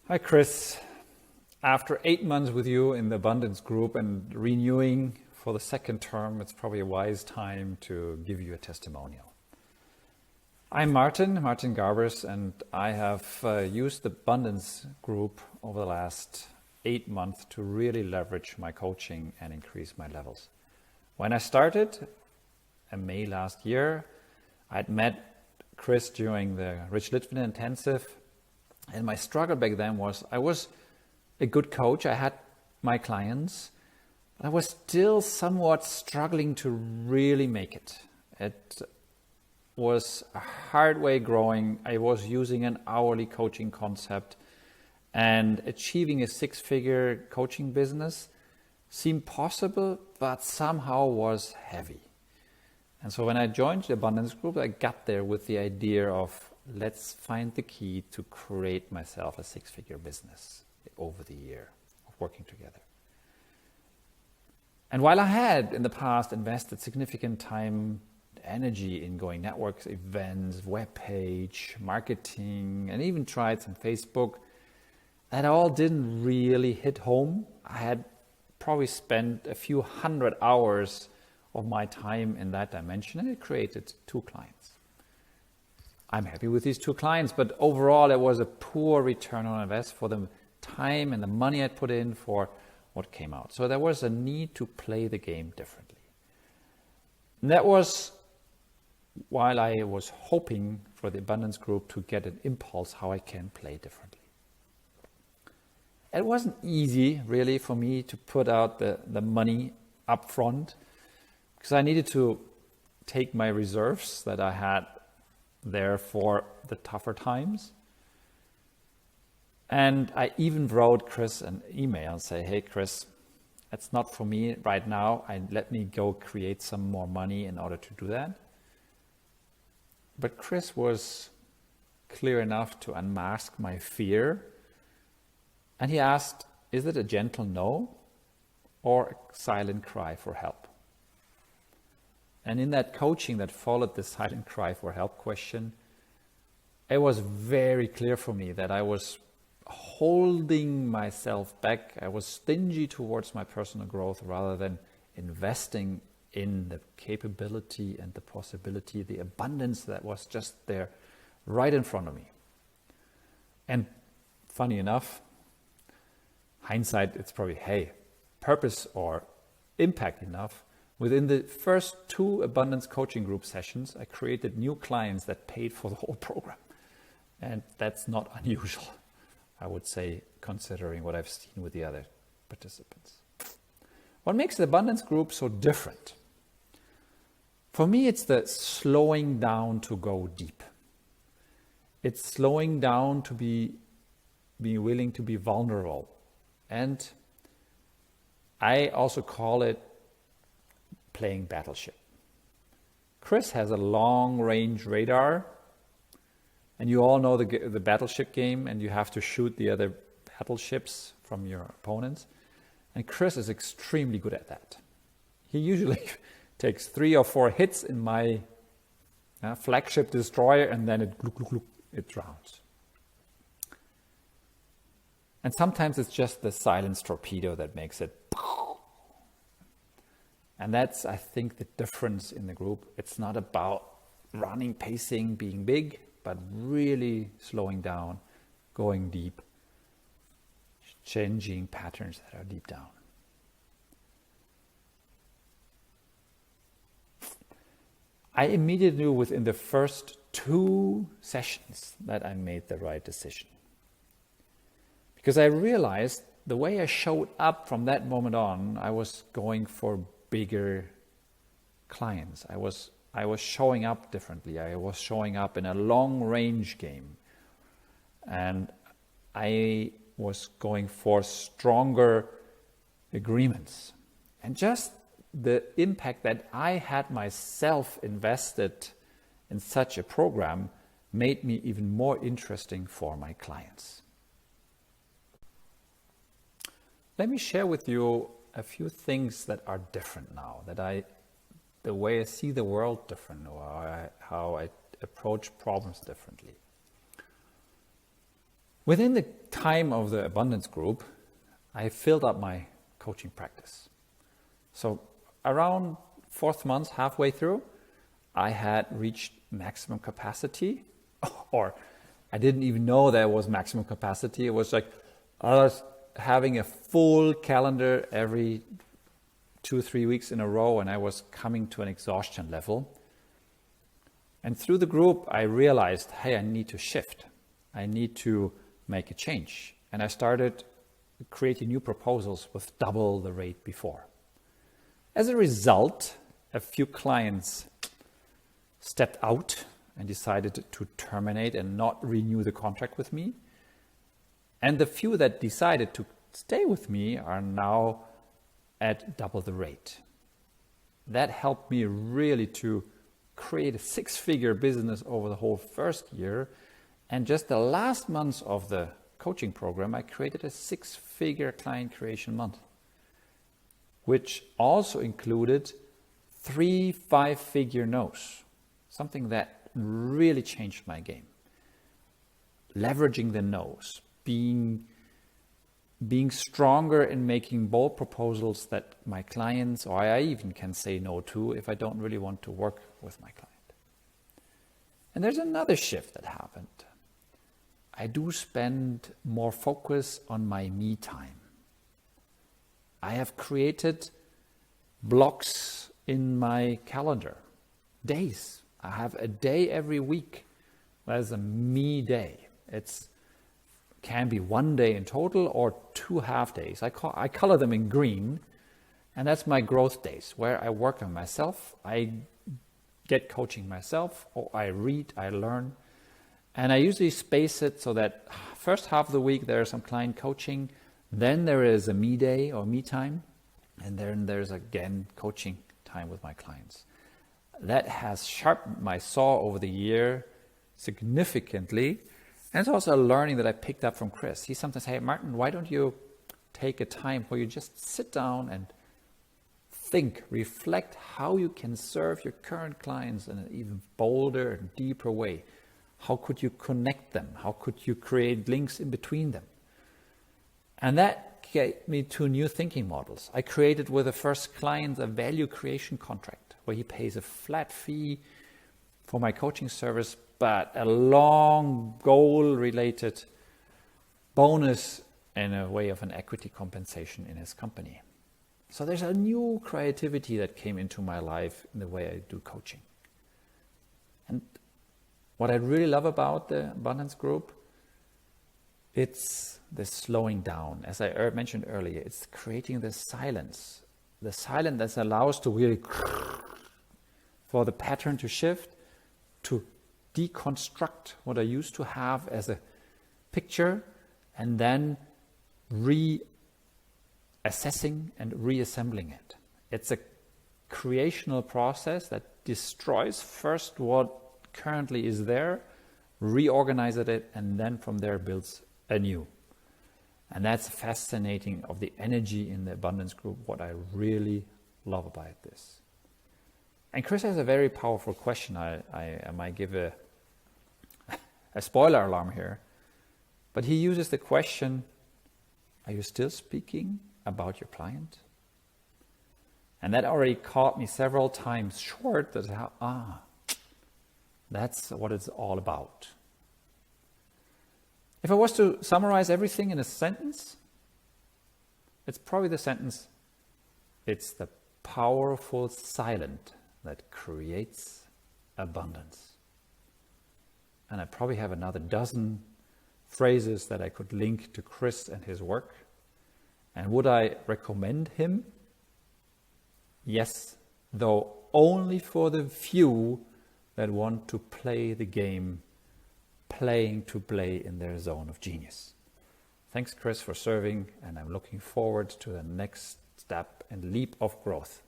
Hi, Chris. After 8 months with you in the Abundance Group and renewing for the second term, it's probably a wise time to give you a testimonial. I'm Martin Garbers, and I have used the Abundance Group over the last 8 months to really leverage my coaching and increase my levels. When I started in May last year, I'd met Chris during the Rich Litvin Intensive. And my struggle back then was I was a good coach. I had my clients. I was still somewhat struggling to really make it. It was a hard way growing. I was using an hourly coaching concept, and achieving a six-figure coaching business seemed possible, but somehow was heavy. And so when I joined the Abundance Group, I got there with the idea of let's find the key to create myself a six-figure business over the year of working together. And while I had in the past invested significant time, energy in going networks, events, webpage, marketing, and even tried some Facebook, that all didn't really hit home. I had probably spent a few hundred hours of my time in that dimension, and it created 2 clients. I'm happy with these 2 clients, but overall it was a poor return on investment for the time and the money I'd put in for what came out. So there was a need to play the game differently. And that was while I was hoping for the Abundance Group to get an impulse how I can play differently. It wasn't easy really for me to put out the money up front because I needed to take my reserves that I had there for the tougher times. And I even wrote Chris an email and say, hey, Chris, it's not for me right now. Let me go create some more money in order to do that. But Chris was clear enough to unmask my fear. And he asked, is it a gentle no or a silent cry for help? And in that coaching that followed the silent cry for help question, it was very clear for me that I was holding myself back. I was stingy towards my personal growth rather than investing in the capability and the possibility, the abundance that was just there right in front of me. And funny enough, hindsight, it's probably, hey, purpose or impact enough. Within the first 2 Abundance Coaching Group sessions, I created new clients that paid for the whole program. And that's not unusual, I would say, considering what I've seen with the other participants. What makes the Abundance Group so different? For me, it's the slowing down to go deep. It's slowing down to be willing to be vulnerable. And I also call it playing battleship. Chris has a long-range radar, and you all know the battleship game, and you have to shoot the other battleships from your opponents. And Chris is extremely good at that. He usually takes 3 or 4 hits in my flagship destroyer, and then it drowns. And sometimes it's just the silenced torpedo that makes it. And that's, I think, the difference in the group. It's not about running, pacing, being big, but really slowing down, going deep, changing patterns that are deep down. I immediately knew within the first 2 sessions that I made the right decision. Because I realized the way I showed up from that moment on, I was going for bigger clients. I was showing up differently. I was showing up in a long-range game. And I was going for stronger agreements. And just the impact that I had myself invested in such a program made me even more interesting for my clients. Let me share with you a few things that are different now, the way I see the world different, or how I approach problems differently. Within the time of the abundance group, I filled up my coaching practice. So around 4th month, halfway through, I had reached maximum capacity, or I didn't even know there was maximum capacity. It was like I was having a full calendar every 2-3 weeks in a row, and I was coming to an exhaustion level. And through the group, I realized, hey, I need to shift. I need to make a change. And I started creating new proposals with double the rate before. As a result, a few clients stepped out and decided to terminate and not renew the contract with me. And the few that decided to stay with me are now at double the rate. That helped me really to create a 6-figure business over the whole first year. And just the last months of the coaching program, I created a 6-figure client creation month, which also included 3 5-figure no's, something that really changed my game. Leveraging the no's, being stronger in making bold proposals that my clients, or I even can say no to if I don't really want to work with my client. And there's another shift that happened. I do spend more focus on my me time. I have created blocks in my calendar, days. I have a day every week. That's a me day. It can be 1 day in total or 2 half days. I color them in green, and that's my growth days where I work on myself. I get coaching myself, or I read, I learn. And I usually space it so that first half of the week there's some client coaching, then there is a me day or me time, and then there's again coaching time with my clients. That has sharpened my saw over the year significantly. And it's also a learning that I picked up from Chris. He sometimes says, hey, Martin, why don't you take a time where you just sit down and think, reflect how you can serve your current clients in an even bolder and deeper way. How could you connect them? How could you create links in between them? And that gave me 2 new thinking models. I created with the first client a value creation contract where he pays a flat fee for my coaching service, but a long goal-related bonus in a way of an equity compensation in his company. So there's a new creativity that came into my life in the way I do coaching. And what I really love about the Abundance Group, it's the slowing down. As I mentioned earlier, it's creating the silence that allows to really for the pattern to shift, to deconstruct what I used to have as a picture, and then reassessing and reassembling it. It's a creational process that destroys first what currently is there, reorganizes it, and then from there builds anew. And that's fascinating of the energy in the Abundance Group, what I really love about this. And Chris has a very powerful question. I might give a spoiler alarm here, but he uses the question, are you still speaking about your client? And that already caught me several times short, that's what it's all about. If I was to summarize everything in a sentence, it's probably the sentence, it's the powerful silent that creates abundance. And I probably have another dozen phrases that I could link to Chris and his work. And would I recommend him? Yes, though only for the few that want to play the game, playing to play in their zone of genius. Thanks, Chris, for serving, and I'm looking forward to the next step and leap of growth.